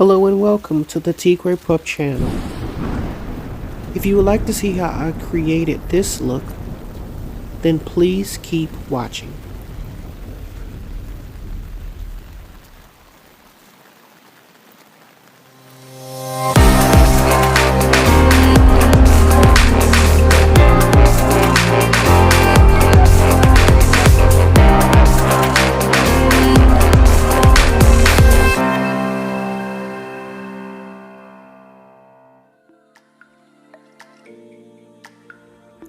Hello and welcome to the Tigre.pup channel. If you would like to see how I created this look, then please keep watching.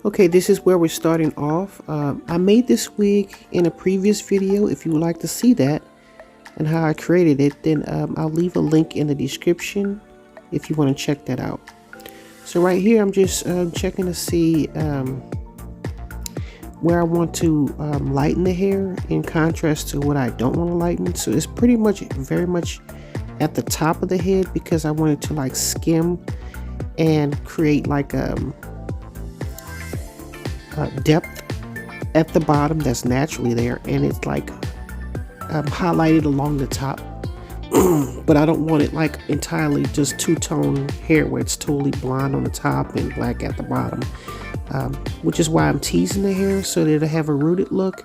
Okay, this is where we're starting off. I made this wig in a previous video. If you would like to see that and how I created it, then I'll leave a link in the description if you want to check that out. So right here, I'm just checking to see where I want to lighten the hair in contrast to what I don't want to lighten. So it's pretty much very much at the top of the head because I wanted to like skim and create like depth at the bottom that's naturally there, and it's like highlighted along the top. But I don't want it like entirely just two-tone hair where it's totally blonde on the top and black at the bottom, which is why I'm teasing the hair so that it'll have a rooted look,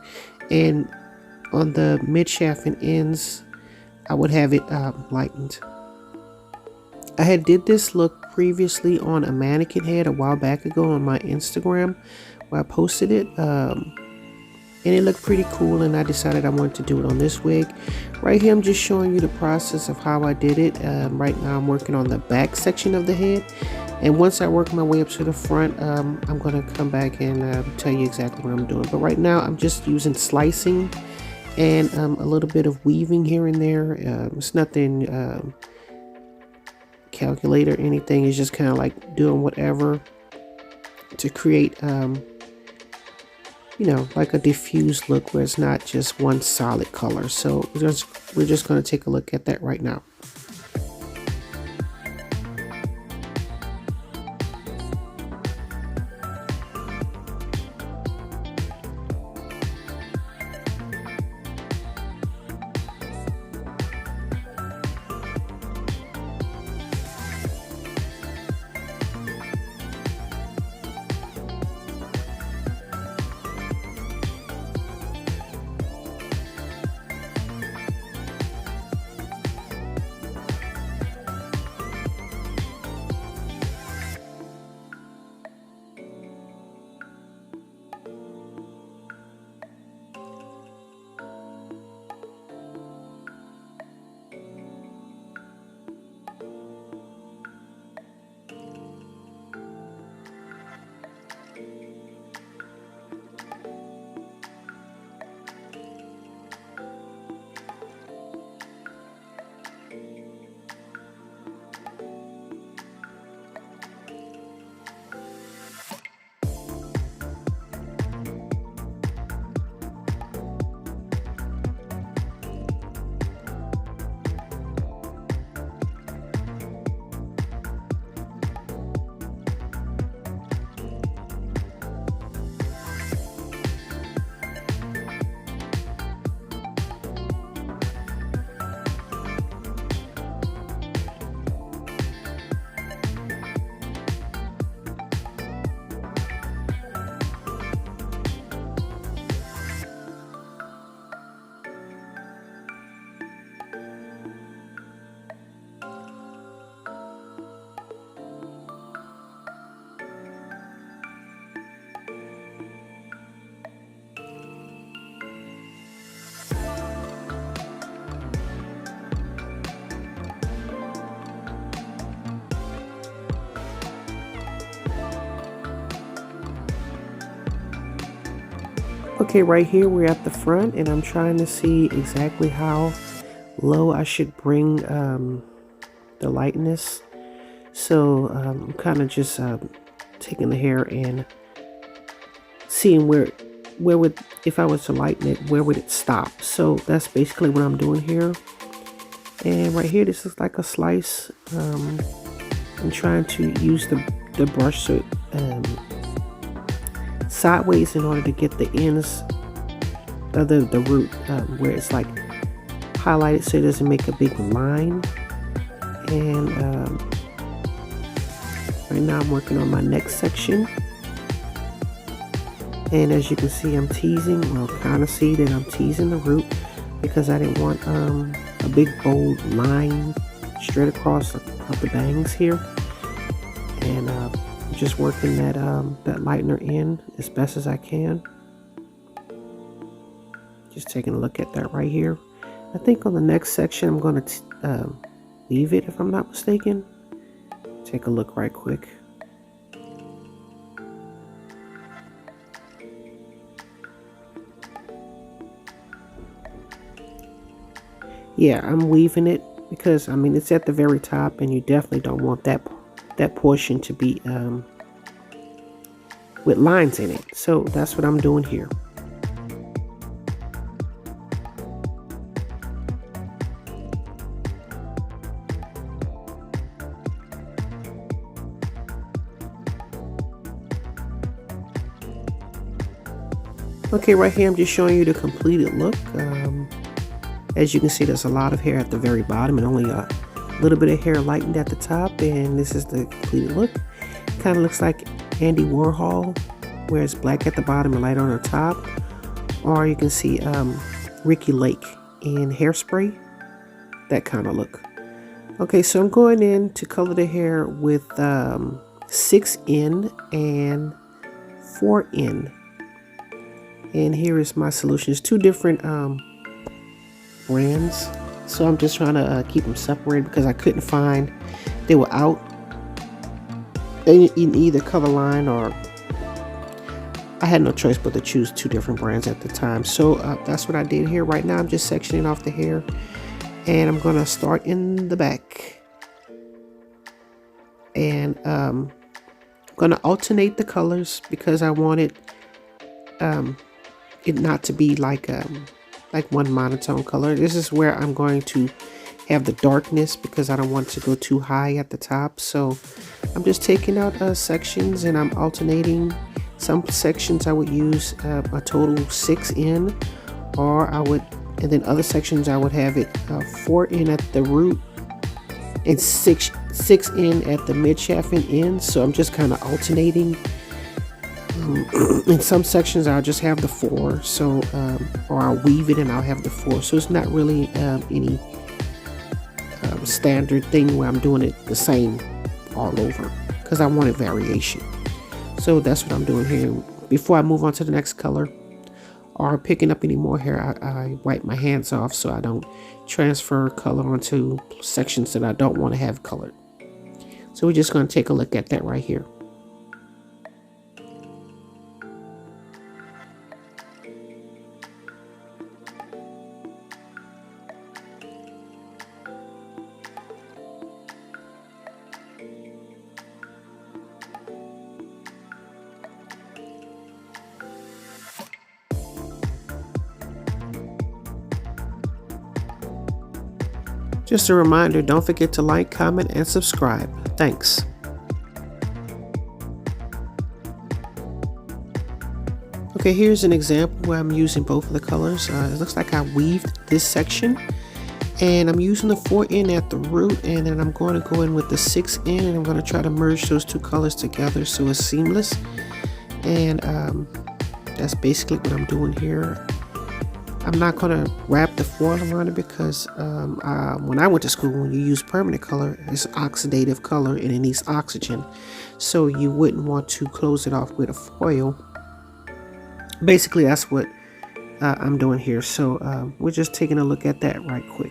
and on the mid shaft and ends I would have it lightened. I had did this look previously on a mannequin head a while back ago on my Instagram where I posted it, and it looked pretty cool, and I decided I wanted to do it on this wig. Right here I'm just showing you the process of how I did it. Right now I'm working on the back section of the head, and once I work my way up to the front, I'm going to come back and tell you exactly what I'm doing. But right now I'm just using slicing and a little bit of weaving here and there. It's nothing calculator or anything. It's just kind of like doing whatever to create you know, like a diffused look where it's not just one solid color. So we're just going to take a look at that right now. Okay, right here we're at the front, and I'm trying to see exactly how low I should bring the lightness. So I'm kind of just taking the hair and seeing where would, if I was to lighten it, where would it stop. So that's basically what I'm doing here. And right here, this is like a slice. I'm trying to use the brush so sideways in order to get the ends of the root where it's like highlighted so it doesn't make a big line. And right now I'm working on my next section. And as you can see, I'm teasing, well, kind of see that I'm teasing the root because I didn't want a big bold line straight across of the bangs here. And just working that lightener in as best as I can. Just taking a look at that right here. I think on the next section I'm going to leave it, if I'm not mistaken. Take a look right quick. Yeah, I'm weaving it because, I mean, it's at the very top and you definitely don't want that portion to be with lines in it. So that's what I'm doing here. Okay, right here I'm just showing you the completed look. As you can see, there's a lot of hair at the very bottom and only a little bit of hair lightened at the top, and this is the completed look. Kind of looks like Andy Warhol, where it's black at the bottom and light on the top. Or you can see Ricky Lake in Hairspray, that kind of look. Okay, so I'm going in to color the hair with 6N and 4N. And here is my solution. It's two different brands, so I'm just trying to keep them separated because I couldn't find, they were out in either color line, or I had no choice but to choose two different brands at the time. So that's what I did here. Right now I'm just sectioning off the hair, and I'm gonna start in the back, and I'm gonna alternate the colors because I wanted it not to be like one monotone color. This is where I'm going to have the darkness because I don't want to go too high at the top. So I'm just taking out sections and I'm alternating. Some sections I would use a total 6N, or and then other sections I would have it 4N at the root and 6N at the mid shaft and end. So I'm just kind of alternating. In some sections I'll just have the 4, so or I'll weave it and I'll have the 4, so it's not really any standard thing where I'm doing it the same all over, because I wanted variation. So that's what I'm doing here. Before I move on to the next color or picking up any more hair, I wipe my hands off so I don't transfer color onto sections that I don't want to have colored. So we're just going to take a look at that right here. Just a reminder, don't forget to like, comment, and subscribe. Thanks. Okay, here's an example where I'm using both of the colors. It looks like I weaved this section, and I'm using the 4N at the root, and then I'm going to go in with the 6N, and I'm going to try to merge those two colors together so it's seamless. And that's basically what I'm doing here. I'm not going to wrap the foil around it because when I went to school, when you use permanent color, it's oxidative color and it needs oxygen. So you wouldn't want to close it off with a foil. Basically, that's what I'm doing here. So we're just taking a look at that right quick.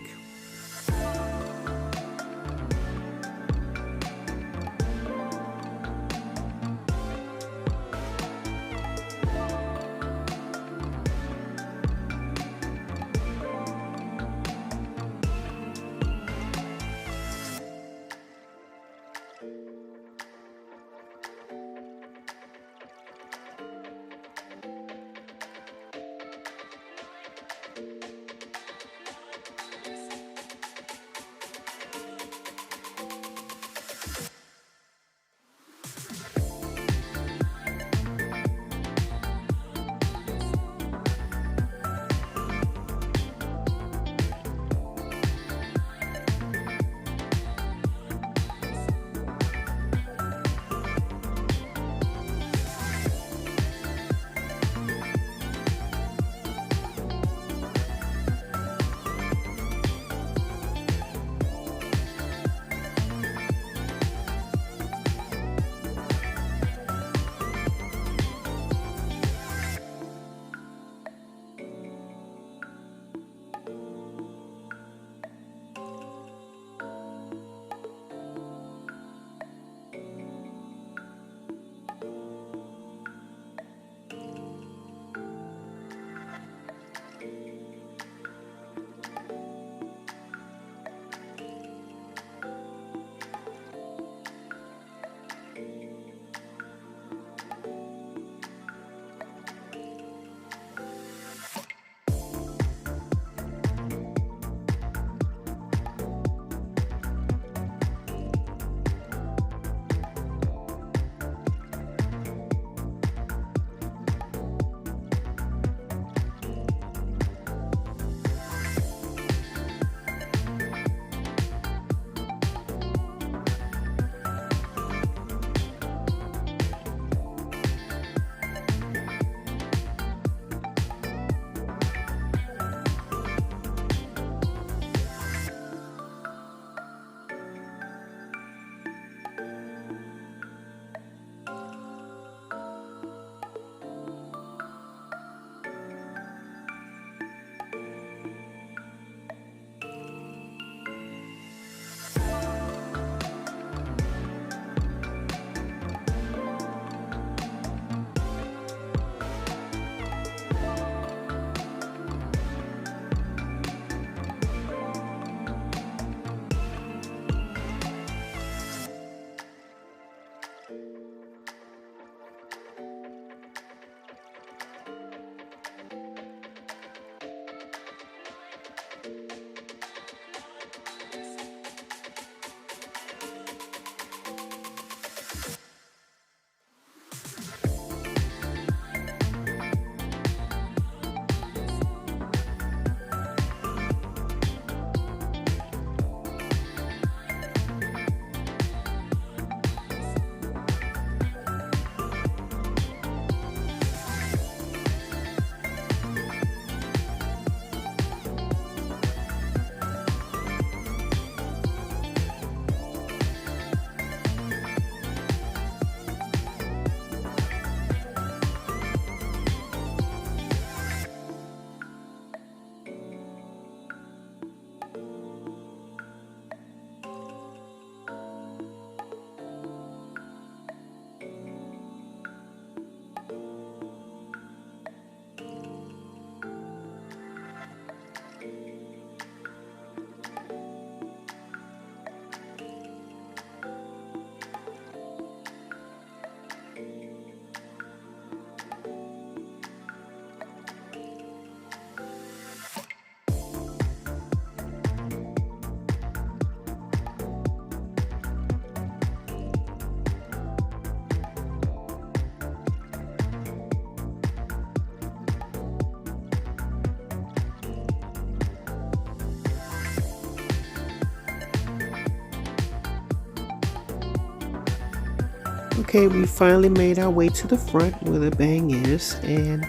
Okay, we finally made our way to the front where the bang is, and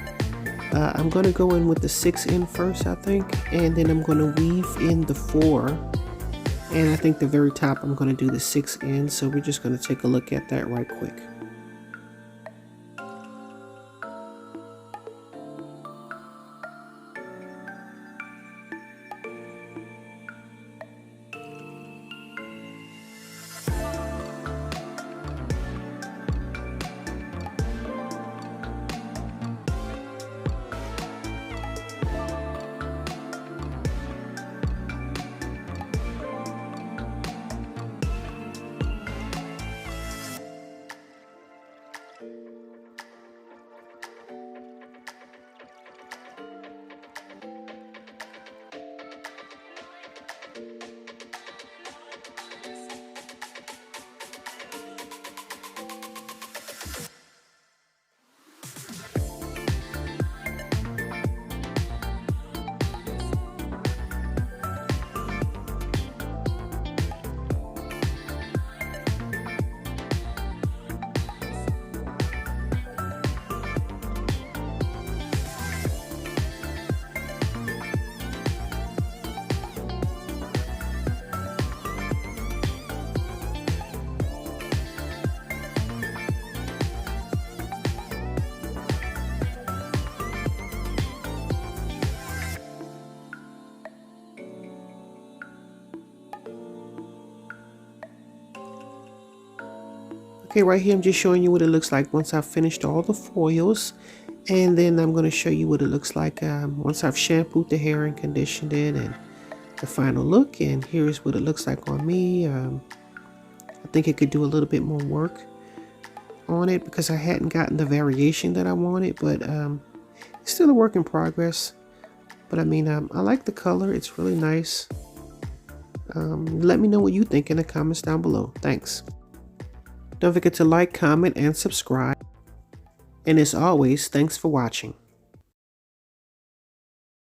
I'm going to go in with the 6 in first, I think, and then I'm going to weave in the 4, and I think the very top I'm going to do the 6 in, so we're just going to take a look at that right quick. Okay, right here I'm just showing you what it looks like once I've finished all the foils, and then I'm going to show you what it looks like once I've shampooed the hair and conditioned it, and the final look. And here's what it looks like on me. I think it could do a little bit more work on it because I hadn't gotten the variation that I wanted, but it's still a work in progress. But I mean, I like the color. It's really nice. Let me know what you think in the comments down below. Thanks. Don't forget to like, comment, and subscribe. And as always, thanks for watching.